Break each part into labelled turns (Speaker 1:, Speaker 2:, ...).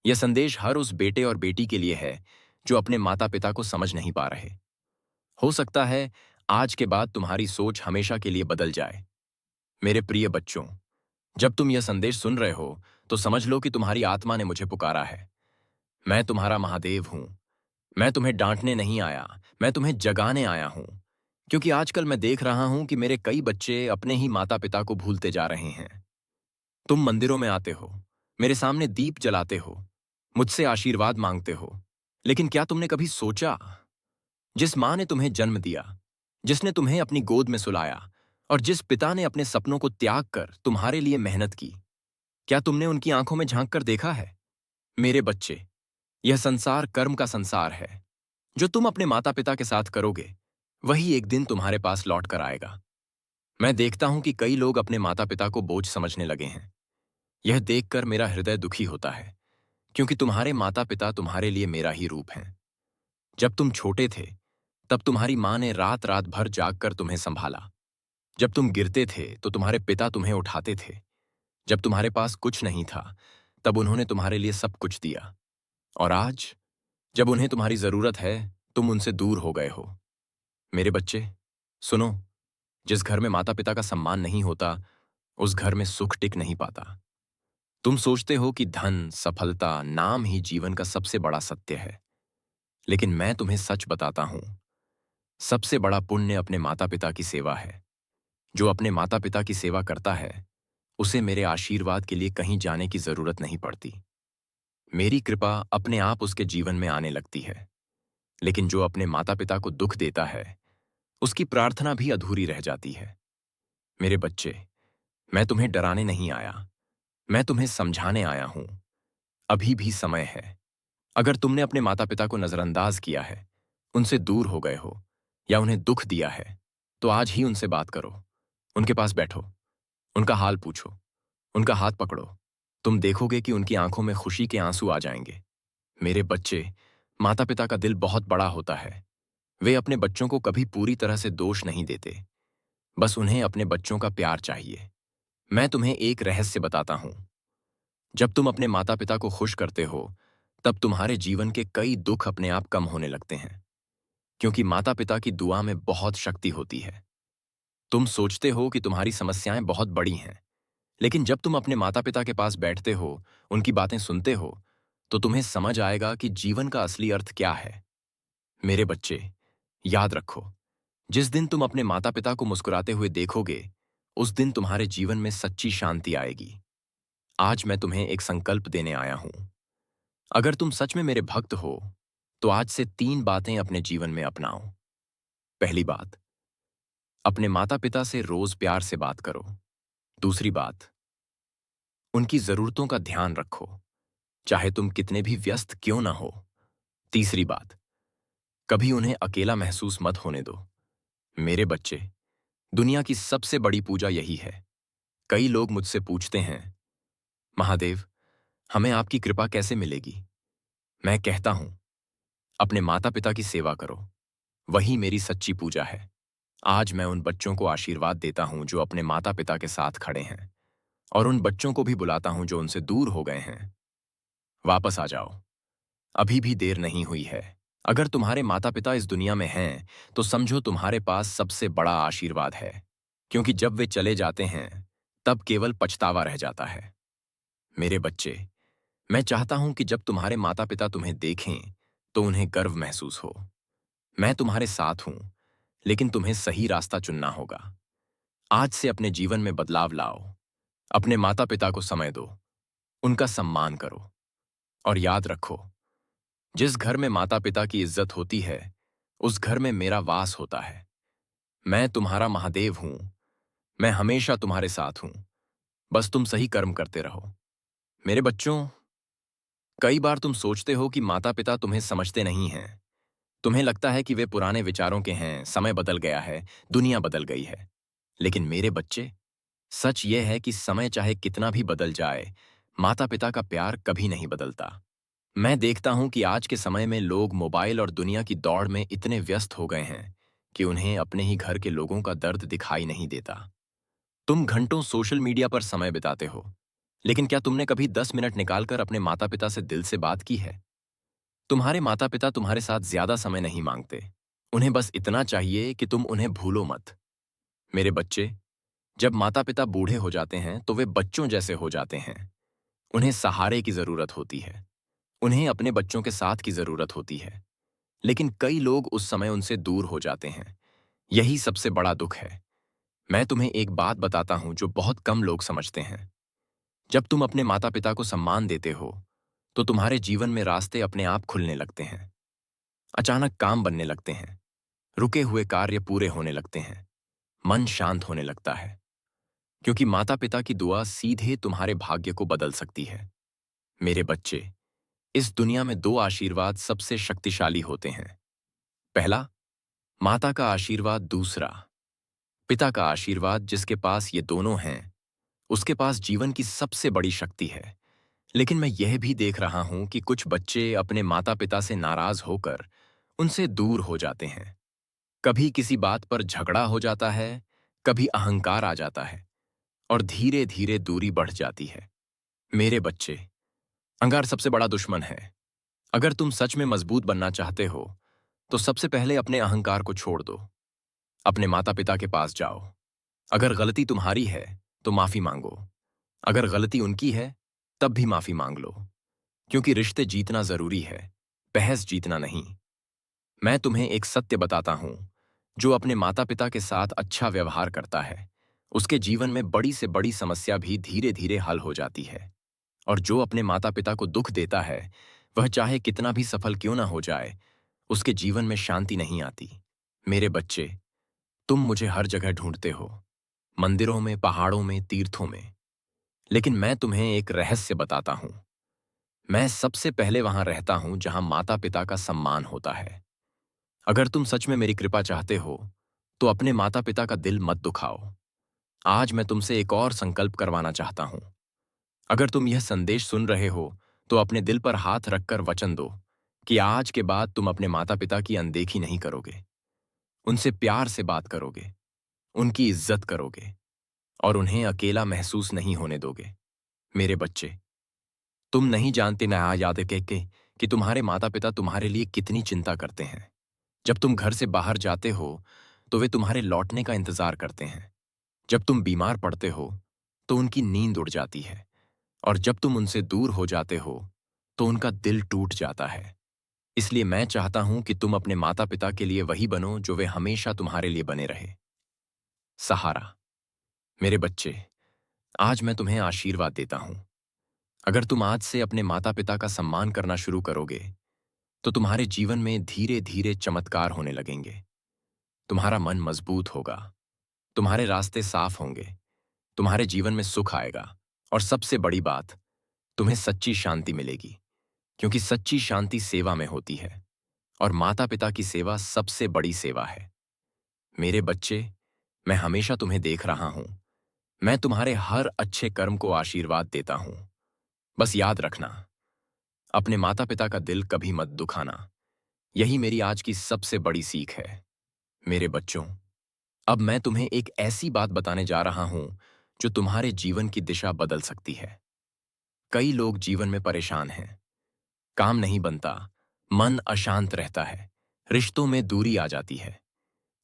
Speaker 1: यह संदेश हर उस बेटे और बेटी के लिए है जो अपने माता पिता को समझ नहीं पा रहे। हो सकता है आज के बाद तुम्हारी सोच हमेशा के लिए बदल जाए। मेरे प्रिय बच्चों, जब तुम यह संदेश सुन रहे हो तो समझ लो कि तुम्हारी आत्मा ने मुझे पुकारा है। मैं तुम्हारा महादेव हूं। मैं तुम्हें डांटने नहीं आया, मैं तुम्हें जगाने आया हूं। क्योंकि आजकल मैं देख रहा हूं कि मेरे कई बच्चे अपने ही माता पिता को भूलते जा रहे हैं। तुम मंदिरों में आते हो, मेरे सामने दीप जलाते हो, मुझसे आशीर्वाद मांगते हो, लेकिन क्या तुमने कभी सोचा, जिस मां ने तुम्हें जन्म दिया, जिसने तुम्हें अपनी गोद में सुलाया और जिस पिता ने अपने सपनों को त्याग कर तुम्हारे लिए मेहनत की, क्या तुमने उनकी आंखों में झांक कर देखा है? मेरे बच्चे, यह संसार कर्म का संसार है। जो तुम अपने माता पिता के साथ करोगे वही एक दिन तुम्हारे पास लौट कर आएगा। मैं देखता हूं कि कई लोग अपने माता पिता को बोझ समझने लगे हैं। यह देखकर मेरा हृदय दुखी होता है, क्योंकि तुम्हारे माता पिता तुम्हारे लिए मेरा ही रूप हैं। जब तुम छोटे थे तब तुम्हारी मां ने रात रात भर जागकर तुम्हें संभाला। जब तुम गिरते थे तो तुम्हारे पिता तुम्हें उठाते थे। जब तुम्हारे पास कुछ नहीं था तब उन्होंने तुम्हारे लिए सब कुछ दिया। और आज जब उन्हें तुम्हारी जरूरत है, तुम उनसे दूर हो गए हो। मेरे बच्चे, सुनो, जिस घर में माता पिता का सम्मान नहीं होता उस घर में सुख टिक नहीं पाता। तुम सोचते हो कि धन, सफलता, नाम ही जीवन का सबसे बड़ा सत्य है, लेकिन मैं तुम्हें सच बताता हूं, सबसे बड़ा पुण्य अपने माता पिता की सेवा है। जो अपने माता पिता की सेवा करता है उसे मेरे आशीर्वाद के लिए कहीं जाने की जरूरत नहीं पड़ती। मेरी कृपा अपने आप उसके जीवन में आने लगती है। लेकिन जो अपने माता पिता को दुख देता है उसकी प्रार्थना भी अधूरी रह जाती है। मेरे बच्चे, मैं तुम्हें डराने नहीं आया, मैं तुम्हें समझाने आया हूं। अभी भी समय है। अगर तुमने अपने माता पिता को नजरअंदाज किया है, उनसे दूर हो गए हो या उन्हें दुख दिया है, तो आज ही उनसे बात करो। उनके पास बैठो, उनका हाल पूछो, उनका हाथ पकड़ो। तुम देखोगे कि उनकी आंखों में खुशी के आंसू आ जाएंगे। मेरे बच्चे, माता पिता का दिल बहुत बड़ा होता है। वे अपने बच्चों को कभी पूरी तरह से दोष नहीं देते, बस उन्हें अपने बच्चों का प्यार चाहिए। मैं तुम्हें एक रहस्य बताता हूं। जब तुम अपने माता पिता को खुश करते हो तब तुम्हारे जीवन के कई दुख अपने आप कम होने लगते हैं, क्योंकि माता पिता की दुआ में बहुत शक्ति होती है। तुम सोचते हो कि तुम्हारी समस्याएं बहुत बड़ी हैं, लेकिन जब तुम अपने माता पिता के पास बैठते हो, उनकी बातें सुनते हो, तो तुम्हें समझ आएगा कि जीवन का असली अर्थ क्या है। मेरे बच्चे, याद रखो, जिस दिन तुम अपने माता पिता को मुस्कुराते हुए देखोगे उस दिन तुम्हारे जीवन में सच्ची शांति आएगी। आज मैं तुम्हें एक संकल्प देने आया हूं। अगर तुम सच में मेरे भक्त हो तो आज से 3 बातें अपने जीवन में अपनाओ। पहली बात, अपने माता पिता से रोज प्यार से बात करो। दूसरी बात, उनकी जरूरतों का ध्यान रखो, चाहे तुम कितने भी व्यस्त क्यों ना हो। तीसरी बात, कभी उन्हें अकेला महसूस मत होने दो। मेरे बच्चे, दुनिया की सबसे बड़ी पूजा यही है। कई लोग मुझसे पूछते हैं, महादेव, हमें आपकी कृपा कैसे मिलेगी? मैं कहता हूं, अपने माता पिता की सेवा करो, वही मेरी सच्ची पूजा है। आज मैं उन बच्चों को आशीर्वाद देता हूं जो अपने माता पिता के साथ खड़े हैं, और उन बच्चों को भी बुलाता हूं जो उनसे दूर हो गए हैं। वापस आ जाओ, अभी भी देर नहीं हुई है। अगर तुम्हारे माता पिता इस दुनिया में हैं तो समझो तुम्हारे पास सबसे बड़ा आशीर्वाद है, क्योंकि जब वे चले जाते हैं तब केवल पछतावा रह जाता है। मेरे बच्चे, मैं चाहता हूं कि जब तुम्हारे माता पिता तुम्हें देखें तो उन्हें गर्व महसूस हो। मैं तुम्हारे साथ हूं, लेकिन तुम्हें सही रास्ता चुनना होगा। आज से अपने जीवन में बदलाव लाओ। अपने माता पिता को समय दो, उनका सम्मान करो, और याद रखो, जिस घर में माता पिता की इज्जत होती है उस घर में मेरा वास होता है। मैं तुम्हारा महादेव हूं। मैं हमेशा तुम्हारे साथ हूं। बस तुम सही कर्म करते रहो। मेरे बच्चों, कई बार तुम सोचते हो कि माता पिता तुम्हें समझते नहीं हैं। तुम्हें लगता है कि वे पुराने विचारों के हैं, समय बदल गया है, दुनिया बदल गई है। लेकिन मेरे बच्चे, सच यह है कि समय चाहे कितना भी बदल जाए, माता पिता का प्यार कभी नहीं बदलता। मैं देखता हूं कि आज के समय में लोग मोबाइल और दुनिया की दौड़ में इतने व्यस्त हो गए हैं कि उन्हें अपने ही घर के लोगों का दर्द दिखाई नहीं देता। तुम घंटों सोशल मीडिया पर समय बिताते हो, लेकिन क्या तुमने कभी 10 मिनट निकालकर अपने माता पिता से दिल से बात की है? तुम्हारे माता पिता तुम्हारे साथ ज्यादा समय नहीं मांगते। उन्हें बस इतना चाहिए कि तुम उन्हें भूलो मत। मेरे बच्चे, जब माता पिता बूढ़े हो जाते हैं तो वे बच्चों जैसे हो जाते हैं। उन्हें सहारे की जरूरत होती है। उन्हें अपने बच्चों के साथ की जरूरत होती है। लेकिन कई लोग उस समय उनसे दूर हो जाते हैं। यही सबसे बड़ा दुख है। मैं तुम्हें एक बात बताता हूं जो बहुत कम लोग समझते हैं। जब तुम अपने माता पिता को सम्मान देते हो तो तुम्हारे जीवन में रास्ते अपने आप खुलने लगते हैं। अचानक काम बनने लगते हैं। रुके हुए कार्य पूरे होने लगते हैं। मन शांत होने लगता है। क्योंकि माता पिता की दुआ सीधे तुम्हारे भाग्य को बदल सकती है। मेरे बच्चे, इस दुनिया में दो आशीर्वाद सबसे शक्तिशाली होते हैं। पहला, माता का आशीर्वाद। दूसरा, पिता का आशीर्वाद। जिसके पास ये दोनों हैं उसके पास जीवन की सबसे बड़ी शक्ति है। लेकिन मैं यह भी देख रहा हूं कि कुछ बच्चे अपने माता पिता से नाराज होकर उनसे दूर हो जाते हैं। कभी किसी बात पर झगड़ा हो जाता है, कभी अहंकार आ जाता है और धीरे धीरे दूरी बढ़ जाती है। मेरे बच्चे, अहंकार सबसे बड़ा दुश्मन है। अगर तुम सच में मजबूत बनना चाहते हो तो सबसे पहले अपने अहंकार को छोड़ दो। अपने माता पिता के पास जाओ। अगर गलती तुम्हारी है तो माफी मांगो। अगर गलती उनकी है तब भी माफी मांग लो। क्योंकि रिश्ते जीतना जरूरी है, बहस जीतना नहीं। मैं तुम्हें एक सत्य बताता हूं। जो अपने माता पिता के साथ अच्छा व्यवहार करता है उसके जीवन में बड़ी से बड़ी समस्या भी धीरे धीरे हल हो जाती है। और जो अपने माता पिता को दुख देता है वह चाहे कितना भी सफल क्यों ना हो जाए, उसके जीवन में शांति नहीं आती। मेरे बच्चे, तुम मुझे हर जगह ढूंढते हो, मंदिरों में, पहाड़ों में, तीर्थों में। लेकिन मैं तुम्हें एक रहस्य बताता हूं। मैं सबसे पहले वहां रहता हूं जहां माता पिता का सम्मान होता है। अगर तुम सच में मेरी कृपा चाहते हो तो अपने माता पिता का दिल मत दुखाओ। आज मैं तुमसे एक और संकल्प करवाना चाहता हूं। अगर तुम यह संदेश सुन रहे हो तो अपने दिल पर हाथ रखकर वचन दो कि आज के बाद तुम अपने माता पिता की अनदेखी नहीं करोगे। उनसे प्यार से बात करोगे, उनकी इज्जत करोगे और उन्हें अकेला महसूस नहीं होने दोगे। मेरे बच्चे, तुम नहीं जानते ना याद कि तुम्हारे माता पिता तुम्हारे लिए कितनी चिंता करते हैं। जब तुम घर से बाहर जाते हो तो वे तुम्हारे लौटने का इंतजार करते हैं। जब तुम बीमार पड़ते हो तो उनकी नींद उड़ जाती है और जब तुम उनसे दूर हो जाते हो तो उनका दिल टूट जाता है। इसलिए मैं चाहता हूं कि तुम अपने माता पिता के लिए वही बनो जो वे हमेशा तुम्हारे लिए बने रहे। सहारा। मेरे बच्चे, आज मैं तुम्हें आशीर्वाद देता हूं। अगर तुम आज से अपने माता पिता का सम्मान करना शुरू करोगे तो तुम्हारे जीवन में धीरे धीरे चमत्कार होने लगेंगे। तुम्हारा मन मजबूत होगा, तुम्हारे रास्ते साफ होंगे, तुम्हारे जीवन में सुख आएगा और सबसे बड़ी बात, तुम्हें सच्ची शांति मिलेगी। क्योंकि सच्ची शांति सेवा में होती है और माता पिता की सेवा सबसे बड़ी सेवा है। मेरे बच्चे, मैं हमेशा तुम्हें देख रहा हूं। मैं तुम्हारे हर अच्छे कर्म को आशीर्वाद देता हूं। बस याद रखना, अपने माता पिता का दिल कभी मत दुखाना। यही मेरी आज की सबसे बड़ी सीख है। मेरे बच्चों, अब मैं तुम्हें एक ऐसी बात बताने जा रहा हूं जो तुम्हारे जीवन की दिशा बदल सकती है। कई लोग जीवन में परेशान हैं। काम नहीं बनता, मन अशांत रहता है, रिश्तों में दूरी आ जाती है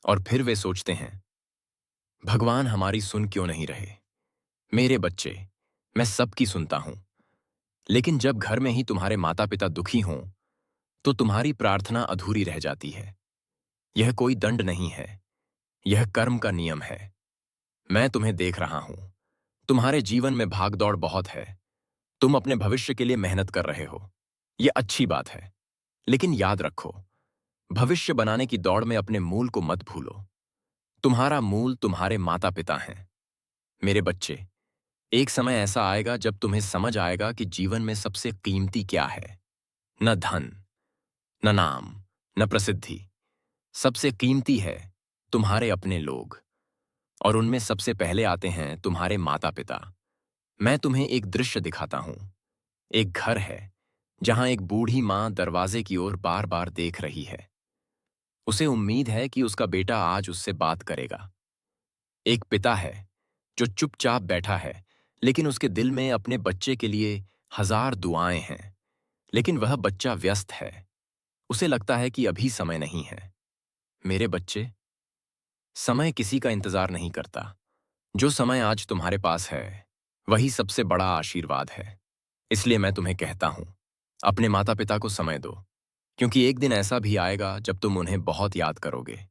Speaker 1: और फिर वे सोचते हैं, भगवान हमारी सुन क्यों नहीं रहे। मेरे बच्चे, मैं सबकी सुनता हूं। लेकिन जब घर में ही तुम्हारे माता पिता दुखी हों तो तुम्हारी प्रार्थना अधूरी रह जाती है। यह कोई दंड नहीं है, यह कर्म का नियम है। मैं तुम्हें देख रहा हूं। तुम्हारे जीवन में भागदौड़ बहुत है। तुम अपने भविष्य के लिए मेहनत कर रहे हो। यह अच्छी बात है। लेकिन याद रखो, भविष्य बनाने की दौड़ में अपने मूल को मत भूलो। तुम्हारा मूल तुम्हारे माता पिता हैं। मेरे बच्चे, एक समय ऐसा आएगा जब तुम्हें समझ आएगा कि जीवन में सबसे कीमती क्या है। न धन, न नाम, न प्रसिद्धि। सबसे कीमती है तुम्हारे अपने लोग। और उनमें सबसे पहले आते हैं तुम्हारे माता पिता। मैं तुम्हें एक दृश्य दिखाता हूं। एक घर है जहां एक बूढ़ी मां दरवाजे की ओर बार बार देख रही है। उसे उम्मीद है कि उसका बेटा आज उससे बात करेगा। एक पिता है जो चुपचाप बैठा है लेकिन उसके दिल में अपने बच्चे के लिए हजार दुआएं हैं। लेकिन वह बच्चा व्यस्त है। उसे लगता है कि अभी समय नहीं है। मेरे बच्चे, समय किसी का इंतजार नहीं करता। जो समय आज तुम्हारे पास है, वही सबसे बड़ा आशीर्वाद है। इसलिए मैं तुम्हें कहता हूं, अपने माता पिता को समय दो, क्योंकि एक दिन ऐसा भी आएगा जब तुम उन्हें बहुत याद करोगे,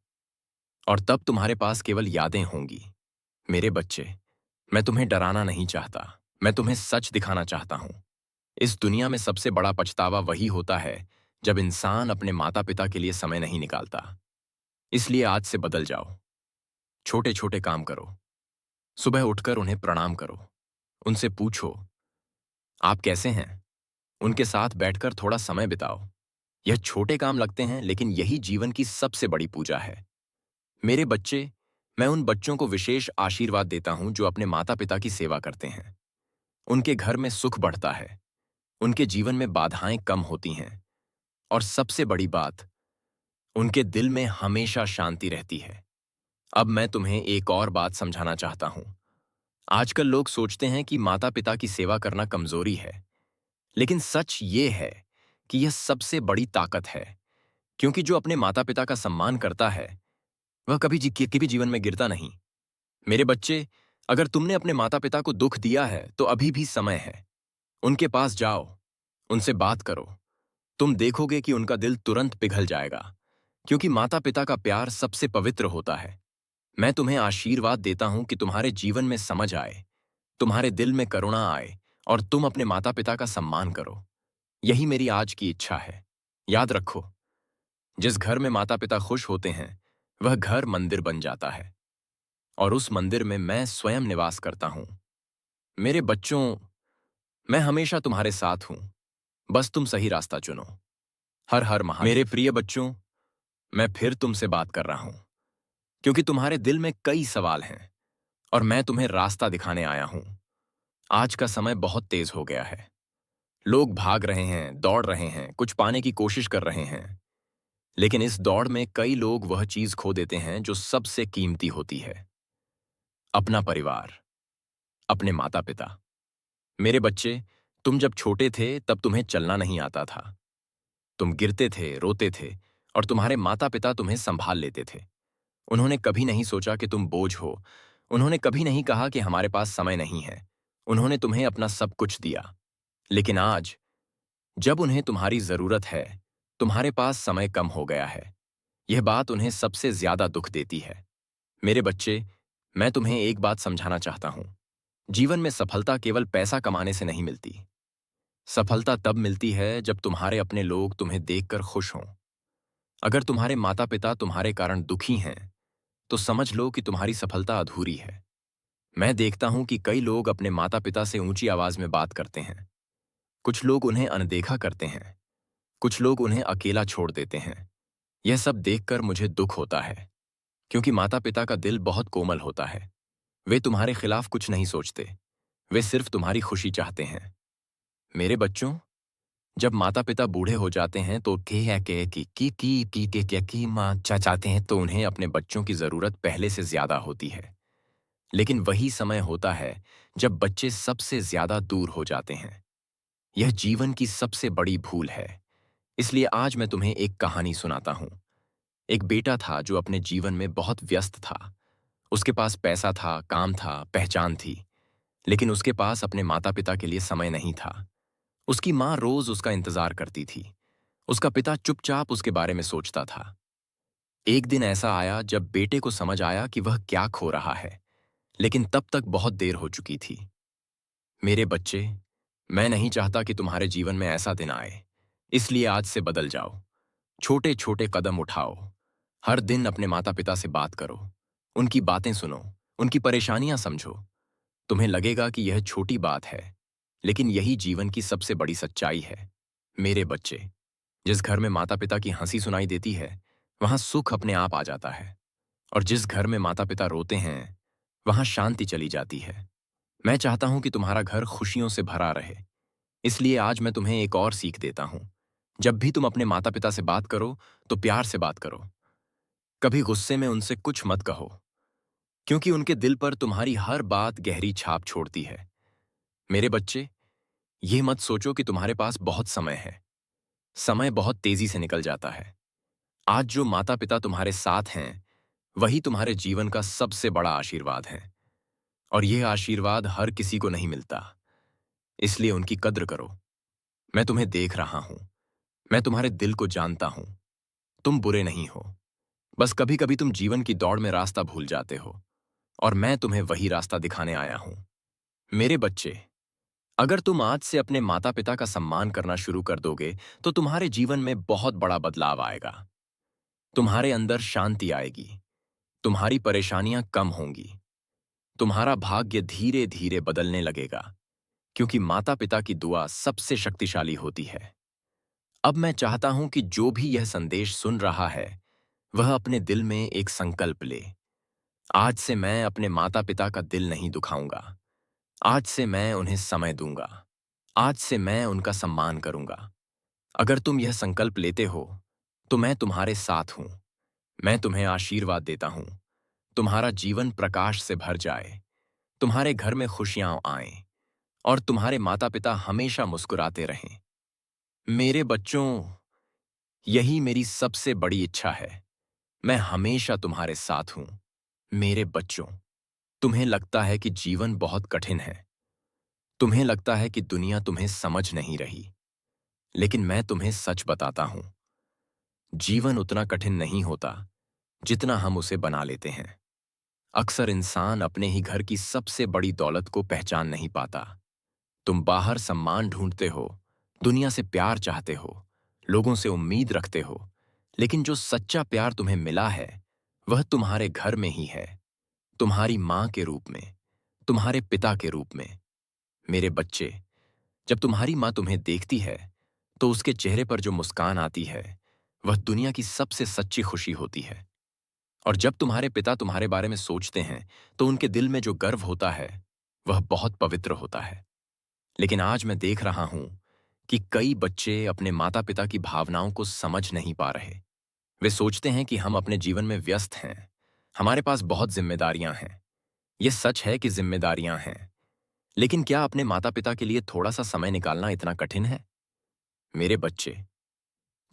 Speaker 1: और तब तुम्हारे पास केवल यादें होंगी। मेरे बच्चे, मैं तुम्हें डराना नहीं चाहता, मैं तुम्हें सच दिखाना चाहता हूं। इस दुनिया में सबसे बड़ा पछतावा वही होता है जब इंसान अपने माता पिता के लिए समय नहीं निकालता। इसलिए आज से बदल जाओ। छोटे छोटे काम करो। सुबह उठकर उन्हें प्रणाम करो। उनसे पूछो, आप कैसे हैं? उनके साथ बैठकर थोड़ा समय बिताओ। यह छोटे काम लगते हैं, लेकिन यही जीवन की सबसे बड़ी पूजा है। मेरे बच्चे, मैं उन बच्चों को विशेष आशीर्वाद देता हूं जो अपने माता पिता की सेवा करते हैं। उनके घर में सुख बढ़ता है, उनके जीवन में बाधाएं कम होती हैं, और सबसे बड़ी बात, उनके दिल में हमेशा शांति रहती है। अब मैं तुम्हें एक और बात समझाना चाहता हूं। आजकल लोग सोचते हैं कि माता पिता की सेवा करना कमजोरी है, लेकिन सच ये है कि यह सबसे बड़ी ताकत है। क्योंकि जो अपने माता पिता का सम्मान करता है, वह कभी जीवन में गिरता नहीं। मेरे बच्चे, अगर तुमने अपने माता पिता को दुख दिया है तो अभी भी समय है। उनके पास जाओ, उनसे बात करो। तुम देखोगे कि उनका दिल तुरंत पिघल जाएगा, क्योंकि माता पिता का प्यार सबसे पवित्र होता है। मैं तुम्हें आशीर्वाद देता हूं कि तुम्हारे जीवन में समझ आए, तुम्हारे दिल में करुणा आए, और तुम अपने माता पिता का सम्मान करो। यही मेरी आज की इच्छा है। याद रखो, जिस घर में माता पिता खुश होते हैं, वह घर मंदिर बन जाता है, और उस मंदिर में मैं स्वयं निवास करता हूं। मेरे बच्चों, मैं हमेशा तुम्हारे साथ हूं। बस तुम सही रास्ता चुनो। हर हर महादेव। मेरे प्रिय बच्चों, मैं फिर तुमसे बात कर रहा हूं, क्योंकि तुम्हारे दिल में कई सवाल हैं, और मैं तुम्हें रास्ता दिखाने आया हूं। आज का समय बहुत तेज हो गया है। लोग भाग रहे हैं, दौड़ रहे हैं, कुछ पाने की कोशिश कर रहे हैं। लेकिन इस दौड़ में कई लोग वह चीज खो देते हैं जो सबसे कीमती होती है, अपना परिवार, अपने माता पिता। मेरे बच्चे, तुम जब छोटे थे तब तुम्हें चलना नहीं आता था। तुम गिरते थे, रोते थे, और तुम्हारे माता पिता तुम्हें संभाल लेते थे। उन्होंने कभी नहीं सोचा कि तुम बोझ हो। उन्होंने कभी नहीं कहा कि हमारे पास समय नहीं है। उन्होंने तुम्हें अपना सब कुछ दिया। लेकिन आज, जब उन्हें तुम्हारी जरूरत है, तुम्हारे पास समय कम हो गया है। यह बात उन्हें सबसे ज्यादा दुख देती है। मेरे बच्चे, मैं तुम्हें एक बात समझाना चाहता हूं। जीवन में सफलता केवल पैसा कमाने से नहीं मिलती। सफलता तब मिलती है जब तुम्हारे अपने लोग तुम्हें देखकर खुश हों। अगर तुम्हारे माता पिता तुम्हारे कारण दुखी हैं, तो समझ लो कि तुम्हारी सफलता अधूरी है। मैं देखता हूं कि कई लोग अपने माता पिता से ऊंची आवाज में बात करते हैं। कुछ लोग उन्हें अनदेखा करते हैं। कुछ लोग उन्हें अकेला छोड़ देते हैं। यह सब देखकर मुझे दुख होता है, क्योंकि माता पिता का दिल बहुत कोमल होता है। वे तुम्हारे खिलाफ कुछ नहीं सोचते। वे सिर्फ तुम्हारी खुशी चाहते हैं। मेरे बच्चों, जब माता पिता बूढ़े हो जाते हैं तो की माँ चाहते हैं, तो उन्हें अपने बच्चों की जरूरत पहले से ज्यादा होती है। लेकिन वही समय होता है जब बच्चे सबसे ज्यादा दूर हो जाते हैं। यह जीवन की सबसे बड़ी भूल है। इसलिए आज मैं तुम्हें एक कहानी सुनाता हूं। एक बेटा था जो अपने जीवन में बहुत व्यस्त था। उसके पास पैसा था, काम था, पहचान थी, लेकिन उसके पास अपने माता पिता के लिए समय नहीं था। उसकी माँ रोज उसका इंतजार करती थी। उसका पिता चुपचाप उसके बारे में सोचता था। एक दिन ऐसा आया जब बेटे को समझ आया कि वह क्या खो रहा है, लेकिन तब तक बहुत देर हो चुकी थी। मेरे बच्चे, मैं नहीं चाहता कि तुम्हारे जीवन में ऐसा दिन आए। इसलिए आज से बदल जाओ। छोटे छोटे कदम उठाओ। हर दिन अपने माता पिता से बात करो। उनकी बातें सुनो, उनकी परेशानियां समझो। तुम्हें लगेगा कि यह छोटी बात है, लेकिन यही जीवन की सबसे बड़ी सच्चाई है। मेरे बच्चे, जिस घर में माता पिता की हंसी सुनाई देती है, वहां सुख अपने आप आ जाता है। और जिस घर में माता पिता रोते हैं, वहां शांति चली जाती है। मैं चाहता हूं कि तुम्हारा घर खुशियों से भरा रहे। इसलिए आज मैं तुम्हें एक और सीख देता हूं। जब भी तुम अपने माता पिता से बात करो, तो प्यार से बात करो। कभी गुस्से में उनसे कुछ मत कहो, क्योंकि उनके दिल पर तुम्हारी हर बात गहरी छाप छोड़ती है। मेरे बच्चे, ये मत सोचो कि तुम्हारे पास बहुत समय है। समय बहुत तेजी से निकल जाता है। आज जो माता पिता तुम्हारे साथ हैं, वही तुम्हारे जीवन का सबसे बड़ा आशीर्वाद है। और यह आशीर्वाद हर किसी को नहीं मिलता, इसलिए उनकी कद्र करो। मैं तुम्हें देख रहा हूं। मैं तुम्हारे दिल को जानता हूं। तुम बुरे नहीं हो। बस कभी कभी तुम जीवन की दौड़ में रास्ता भूल जाते हो, और मैं तुम्हें वही रास्ता दिखाने आया हूं। मेरे बच्चे, अगर तुम आज से अपने माता पिता का सम्मान करना शुरू कर दोगे, तो तुम्हारे जीवन में बहुत बड़ा बदलाव आएगा। तुम्हारे अंदर शांति आएगी। तुम्हारी परेशानियां कम होंगी। तुम्हारा भाग्य धीरे धीरे बदलने लगेगा, क्योंकि माता पिता की दुआ सबसे शक्तिशाली होती है। अब मैं चाहता हूं कि जो भी यह संदेश सुन रहा है, वह अपने दिल में एक संकल्प ले। आज से मैं अपने माता पिता का दिल नहीं दुखाऊंगा। आज से मैं उन्हें समय दूंगा। आज से मैं उनका सम्मान करूंगा। अगर तुम यह संकल्प लेते हो, तो मैं तुम्हारे साथ हूं। मैं तुम्हें आशीर्वाद देता हूं। तुम्हारा जीवन प्रकाश से भर जाए। तुम्हारे घर में खुशियां आएं, और तुम्हारे माता पिता हमेशा मुस्कुराते रहें। मेरे बच्चों, यही मेरी सबसे बड़ी इच्छा है। मैं हमेशा तुम्हारे साथ हूं। मेरे बच्चों, तुम्हें लगता है कि जीवन बहुत कठिन है। तुम्हें लगता है कि दुनिया तुम्हें समझ नहीं रही। लेकिन मैं तुम्हें सच बताता हूं, जीवन उतना कठिन नहीं होता जितना हम उसे बना लेते हैं। अक्सर इंसान अपने ही घर की सबसे बड़ी दौलत को पहचान नहीं पाता। तुम बाहर सम्मान ढूंढते हो, दुनिया से प्यार चाहते हो, लोगों से उम्मीद रखते हो, लेकिन जो सच्चा प्यार तुम्हें मिला है, वह तुम्हारे घर में ही है। तुम्हारी मां के रूप में, तुम्हारे पिता के रूप में। मेरे बच्चे, जब तुम्हारी मां तुम्हें देखती है, तो उसके चेहरे पर जो मुस्कान आती है, वह दुनिया की सबसे सच्ची खुशी होती है। और जब तुम्हारे पिता तुम्हारे बारे में सोचते हैं, तो उनके दिल में जो गर्व होता है, वह बहुत पवित्र होता है। लेकिन आज मैं देख रहा हूं कि कई बच्चे अपने माता पिता की भावनाओं को समझ नहीं पा रहे। वे सोचते हैं कि हम अपने जीवन में व्यस्त हैं, हमारे पास बहुत जिम्मेदारियां हैं। यह सच है कि जिम्मेदारियां हैं, लेकिन क्या अपने माता पिता के लिए थोड़ा सा समय निकालना इतना कठिन है? मेरे बच्चे,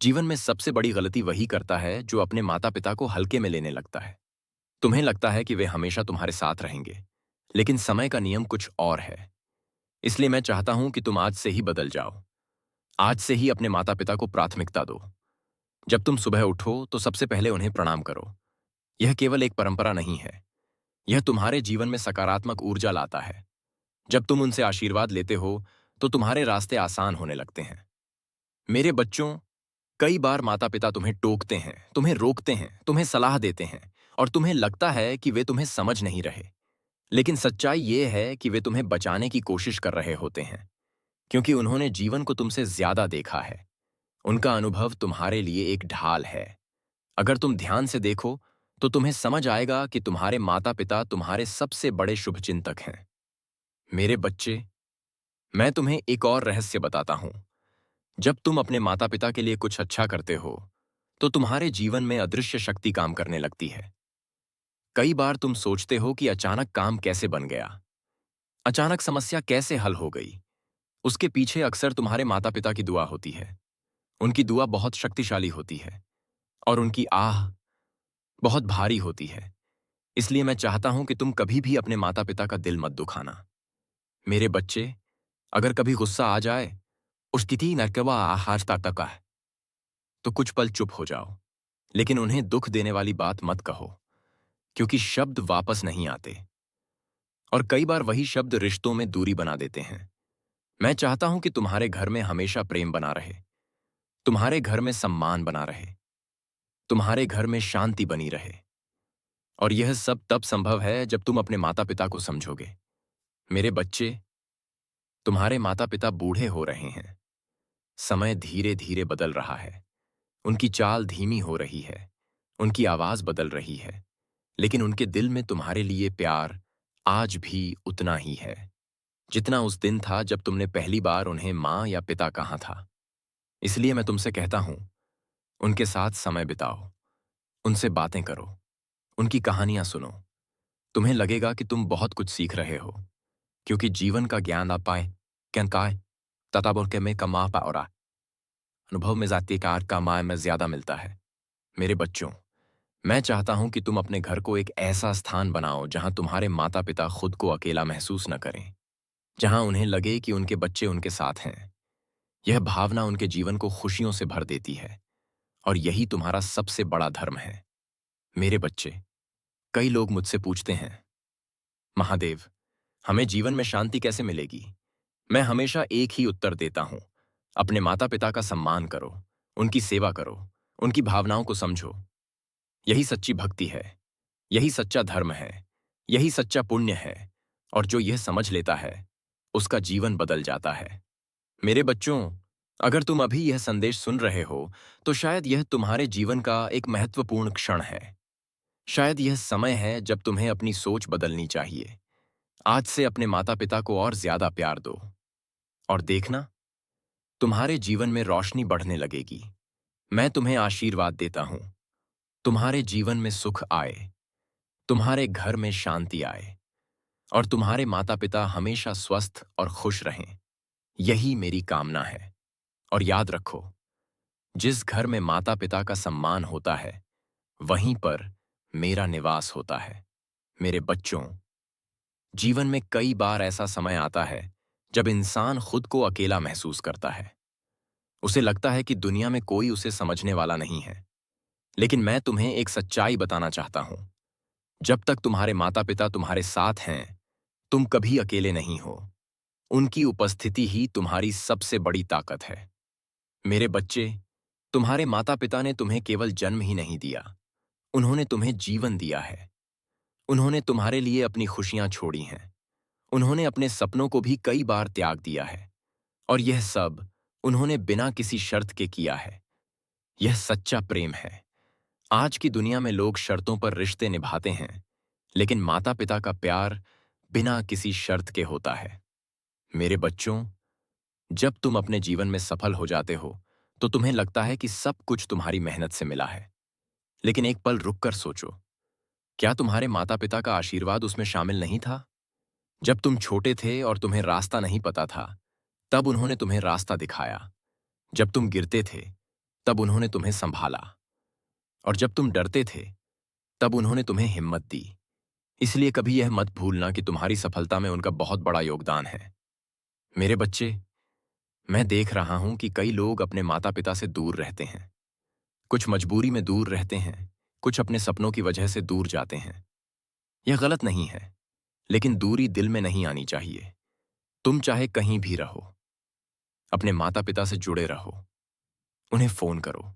Speaker 1: जीवन में सबसे बड़ी गलती वही करता है जो अपने माता पिता को हल्के में लेने लगता है। तुम्हें लगता है कि वे हमेशा तुम्हारे साथ रहेंगे, लेकिन समय का नियम कुछ और है। इसलिए मैं चाहता हूं कि तुम आज से ही बदल जाओ। आज से ही अपने माता पिता को प्राथमिकता दो। जब तुम सुबह उठो, तो सबसे पहले उन्हें प्रणाम करो। यह केवल एक परंपरा नहीं है, यह तुम्हारे जीवन में सकारात्मक ऊर्जा लाता है। जब तुम उनसे आशीर्वाद लेते हो, तो तुम्हारे रास्ते आसान होने लगते हैं। मेरे बच्चों, कई बार माता पिता तुम्हें टोकते हैं, तुम्हें रोकते हैं, तुम्हें सलाह देते हैं, और तुम्हें लगता है कि वे तुम्हें समझ नहीं रहे। लेकिन सच्चाई ये है कि वे तुम्हें बचाने की कोशिश कर रहे होते हैं, क्योंकि उन्होंने जीवन को तुमसे ज्यादा देखा है। उनका अनुभव तुम्हारे लिए एक ढाल है। अगर तुम ध्यान से देखो, तो तुम्हें समझ आएगा कि तुम्हारे माता पिता तुम्हारे सबसे बड़े शुभचिंतक हैं। मेरे बच्चे, मैं तुम्हें एक और रहस्य बताता हूं। जब तुम अपने माता पिता के लिए कुछ अच्छा करते हो, तो तुम्हारे जीवन में अदृश्य शक्ति काम करने लगती है। कई बार तुम सोचते हो कि अचानक काम कैसे बन गया, अचानक समस्या कैसे हल हो गई। उसके पीछे अक्सर तुम्हारे माता पिता की दुआ होती है। उनकी दुआ बहुत शक्तिशाली होती है, और उनकी आह बहुत भारी होती है। इसलिए मैं चाहता हूं कि तुम कभी भी अपने माता पिता का दिल मत दुखाना। मेरे बच्चे, अगर कभी गुस्सा आ जाए, स्थिति नरकवा आहार ताका है, तो कुछ पल चुप हो जाओ। लेकिन उन्हें दुख देने वाली बात मत कहो, क्योंकि शब्द वापस नहीं आते, और कई बार वही शब्द रिश्तों में दूरी बना देते हैं। मैं चाहता हूं कि तुम्हारे घर में हमेशा प्रेम बना रहे, तुम्हारे घर में सम्मान बना रहे, तुम्हारे घर में शांति बनी रहे। और यह सब तब संभव है जब तुम अपने माता पिता को समझोगे। मेरे बच्चे, तुम्हारे माता पिता बूढ़े हो रहे हैं। समय धीरे धीरे बदल रहा है। उनकी चाल धीमी हो रही है, उनकी आवाज बदल रही है, लेकिन उनके दिल में तुम्हारे लिए प्यार आज भी उतना ही है, जितना उस दिन था जब तुमने पहली बार उन्हें मां या पिता कहा था। इसलिए मैं तुमसे कहता हूं, उनके साथ समय बिताओ, उनसे बातें करो, उनकी कहानियां सुनो। तुम्हें लगेगा कि तुम बहुत कुछ सीख रहे हो, क्योंकि जीवन का ज्ञान आप पाए क्या काय तताबोर के में कमा पाओरा अनुभव में जाती कार का माय में ज्यादा मिलता है। मेरे बच्चों, मैं चाहता हूं कि तुम अपने घर को एक ऐसा स्थान बनाओ जहां तुम्हारे माता पिता खुद को अकेला महसूस न करें, जहां उन्हें लगे कि उनके बच्चे उनके साथ हैं। यह भावना उनके जीवन को खुशियों से भर देती है, और यही तुम्हारा सबसे बड़ा धर्म है। मेरे बच्चे, कई लोग मुझसे पूछते हैं, महादेव, हमें जीवन में शांति कैसे मिलेगी? मैं हमेशा एक ही उत्तर देता हूं, अपने माता पिता का सम्मान करो, उनकी सेवा करो, उनकी भावनाओं को समझो। यही सच्ची भक्ति है, यही सच्चा धर्म है, यही सच्चा पुण्य है, और जो यह समझ लेता है उसका जीवन बदल जाता है। मेरे बच्चों, अगर तुम अभी यह संदेश सुन रहे हो तो शायद यह तुम्हारे जीवन का एक महत्वपूर्ण क्षण है। शायद यह समय है जब तुम्हें अपनी सोच बदलनी चाहिए। आज से अपने माता पिता को और ज्यादा प्यार दो, और देखना, तुम्हारे जीवन में रोशनी बढ़ने लगेगी। मैं तुम्हें आशीर्वाद देता हूं, तुम्हारे जीवन में सुख आए, तुम्हारे घर में शांति आए, और तुम्हारे माता पिता हमेशा स्वस्थ और खुश रहें। यही मेरी कामना है। और याद रखो, जिस घर में माता पिता का सम्मान होता है वहीं पर मेरा निवास होता है। मेरे बच्चों, जीवन में कई बार ऐसा समय आता है जब इंसान खुद को अकेला महसूस करता है। उसे लगता है कि दुनिया में कोई उसे समझने वाला नहीं है। लेकिन मैं तुम्हें एक सच्चाई बताना चाहता हूं, जब तक तुम्हारे माता पिता तुम्हारे साथ हैं तुम कभी अकेले नहीं हो। उनकी उपस्थिति ही तुम्हारी सबसे बड़ी ताकत है। मेरे बच्चे, तुम्हारे माता पिता ने तुम्हें केवल जन्म ही नहीं दिया, उन्होंने तुम्हें जीवन दिया है। उन्होंने तुम्हारे लिए अपनी खुशियां छोड़ी हैं, उन्होंने अपने सपनों को भी कई बार त्याग दिया है, और यह सब उन्होंने बिना किसी शर्त के किया है। यह सच्चा प्रेम है। आज की दुनिया में लोग शर्तों पर रिश्ते निभाते हैं, लेकिन माता पिता का प्यार बिना किसी शर्त के होता है। मेरे बच्चों, जब तुम अपने जीवन में सफल हो जाते हो तो तुम्हें लगता है कि सब कुछ तुम्हारी मेहनत से मिला है। लेकिन एक पल रुक कर सोचो, क्या तुम्हारे माता पिता का आशीर्वाद उसमें शामिल नहीं था? जब तुम छोटे थे और तुम्हें रास्ता नहीं पता था, तब उन्होंने तुम्हें रास्ता दिखाया। जब तुम गिरते थे तब उन्होंने तुम्हें संभाला, और जब तुम डरते थे तब उन्होंने तुम्हें हिम्मत दी। इसलिए कभी यह मत भूलना कि तुम्हारी सफलता में उनका बहुत बड़ा योगदान है। मेरे बच्चे, मैं देख रहा हूं कि कई लोग अपने माता पिता से दूर रहते हैं। कुछ मजबूरी में दूर रहते हैं, कुछ अपने सपनों की वजह से दूर जाते हैं। यह गलत नहीं है, लेकिन दूरी दिल में नहीं आनी चाहिए। तुम चाहे कहीं भी रहो, अपने माता पिता से जुड़े रहो। उन्हें फोन करो,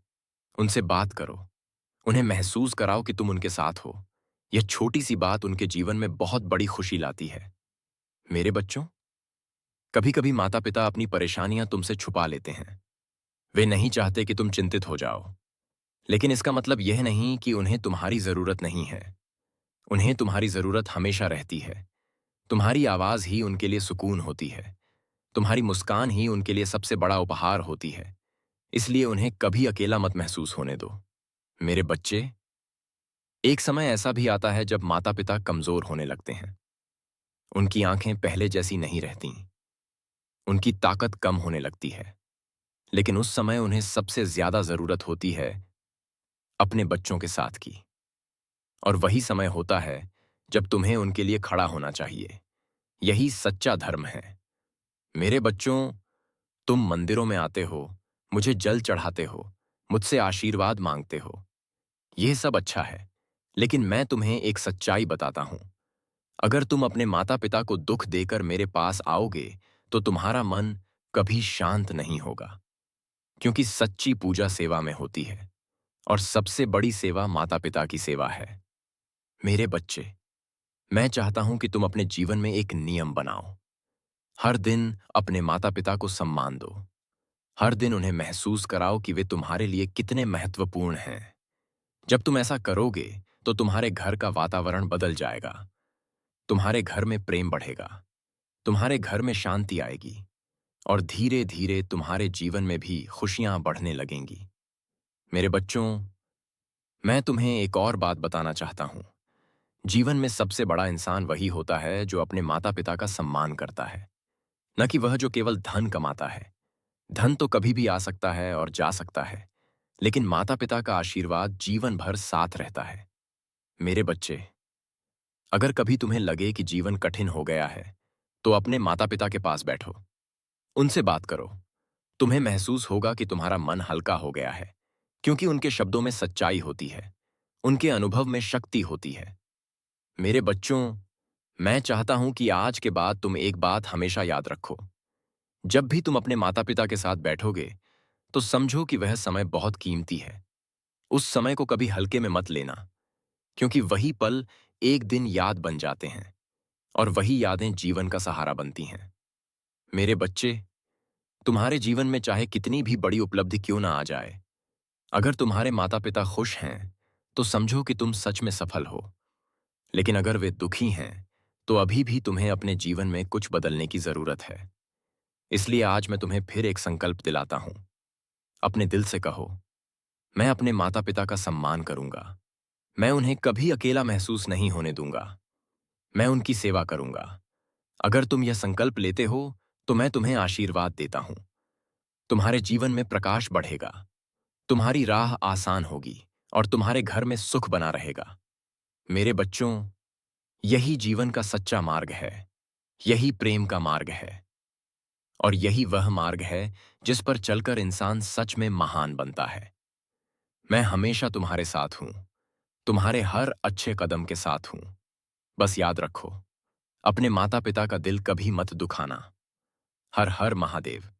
Speaker 1: उनसे बात करो, उन्हें महसूस कराओ कि तुम उनके साथ हो। यह छोटी सी बात उनके जीवन में बहुत बड़ी खुशी लाती है। मेरे बच्चों, कभी कभी माता पिता अपनी परेशानियां तुमसे छुपा लेते हैं। वे नहीं चाहते कि तुम चिंतित हो जाओ, लेकिन इसका मतलब यह नहीं कि उन्हें तुम्हारी जरूरत नहीं है। उन्हें तुम्हारी जरूरत हमेशा रहती है। तुम्हारी आवाज ही उनके लिए सुकून होती है। तुम्हारी मुस्कान ही उनके लिए सबसे बड़ा उपहार होती है। इसलिए उन्हें कभी अकेला मत महसूस होने दो। मेरे बच्चे, एक समय ऐसा भी आता है जब माता पिता कमजोर होने लगते हैं। उनकी आंखें पहले जैसी नहीं रहती, उनकी ताकत कम होने लगती है। लेकिन उस समय उन्हें सबसे ज्यादा जरूरत होती है अपने बच्चों के साथ की। और वही समय होता है जब तुम्हें उनके लिए खड़ा होना चाहिए। यही सच्चा धर्म है। मेरे बच्चों, तुम मंदिरों में आते हो, मुझे जल चढ़ाते हो, मुझसे आशीर्वाद मांगते हो। यह सब अच्छा है, लेकिन मैं तुम्हें एक सच्चाई बताता हूं। अगर तुम अपने माता पिता को दुख देकर मेरे पास आओगे तो तुम्हारा मन कभी शांत नहीं होगा, क्योंकि सच्ची पूजा सेवा में होती है, और सबसे बड़ी सेवा माता पिता की सेवा है। मेरे बच्चे, मैं चाहता हूं कि तुम अपने जीवन में एक नियम बनाओ। हर दिन अपने माता पिता को सम्मान दो। हर दिन उन्हें महसूस कराओ कि वे तुम्हारे लिए कितने महत्वपूर्ण हैं। जब तुम ऐसा करोगे तो तुम्हारे घर का वातावरण बदल जाएगा। तुम्हारे घर में प्रेम बढ़ेगा, तुम्हारे घर में शांति आएगी, और धीरे धीरे तुम्हारे जीवन में भी खुशियां बढ़ने लगेंगी। मेरे बच्चों, मैं तुम्हें एक और बात बताना चाहता हूं। जीवन में सबसे बड़ा इंसान वही होता है जो अपने माता पिता का सम्मान करता है। न कि वह जो केवल धन कमाता है। धन तो कभी भी आ सकता है और जा सकता है, लेकिन माता पिता का आशीर्वाद जीवन भर साथ रहता है। मेरे बच्चे, अगर कभी तुम्हें लगे कि जीवन कठिन हो गया है, तो अपने माता पिता के पास बैठो। उनसे बात करो। तुम्हें महसूस होगा कि तुम्हारा मन हल्का हो गया है, क्योंकि उनके शब्दों में सच्चाई होती है, उनके अनुभव में शक्ति होती है। मेरे बच्चों, मैं चाहता हूं कि आज के बाद तुम एक बात हमेशा याद रखो। जब भी तुम अपने माता पिता के साथ बैठोगे, तो समझो कि वह समय बहुत कीमती है। उस समय को कभी हल्के में मत लेना, क्योंकि वही पल एक दिन याद बन जाते हैं, और वही यादें जीवन का सहारा बनती हैं। मेरे बच्चे, तुम्हारे जीवन में चाहे कितनी भी बड़ी उपलब्धि क्यों ना आ जाए, अगर तुम्हारे माता पिता खुश हैं, तो समझो कि तुम सच में सफल हो। लेकिन अगर वे दुखी हैं, तो अभी भी तुम्हें अपने जीवन में कुछ बदलने की जरूरत है। इसलिए आज मैं तुम्हें फिर एक संकल्प दिलाता हूं। अपने दिल से कहो, मैं अपने माता पिता का सम्मान करूंगा। मैं उन्हें कभी अकेला महसूस नहीं होने दूंगा। मैं उनकी सेवा करूंगा। अगर तुम यह संकल्प लेते हो, तो मैं तुम्हें आशीर्वाद देता हूं। तुम्हारे जीवन में प्रकाश बढ़ेगा, तुम्हारी राह आसान होगी, और तुम्हारे घर में सुख बना रहेगा। मेरे बच्चों, यही जीवन का सच्चा मार्ग है। यही प्रेम का मार्ग है, और यही वह मार्ग है जिस पर चलकर इंसान सच में महान बनता है। मैं हमेशा तुम्हारे साथ हूं, तुम्हारे हर अच्छे कदम के साथ हूं। बस याद रखो, अपने माता पिता का दिल कभी मत दुखाना। हर हर महादेव।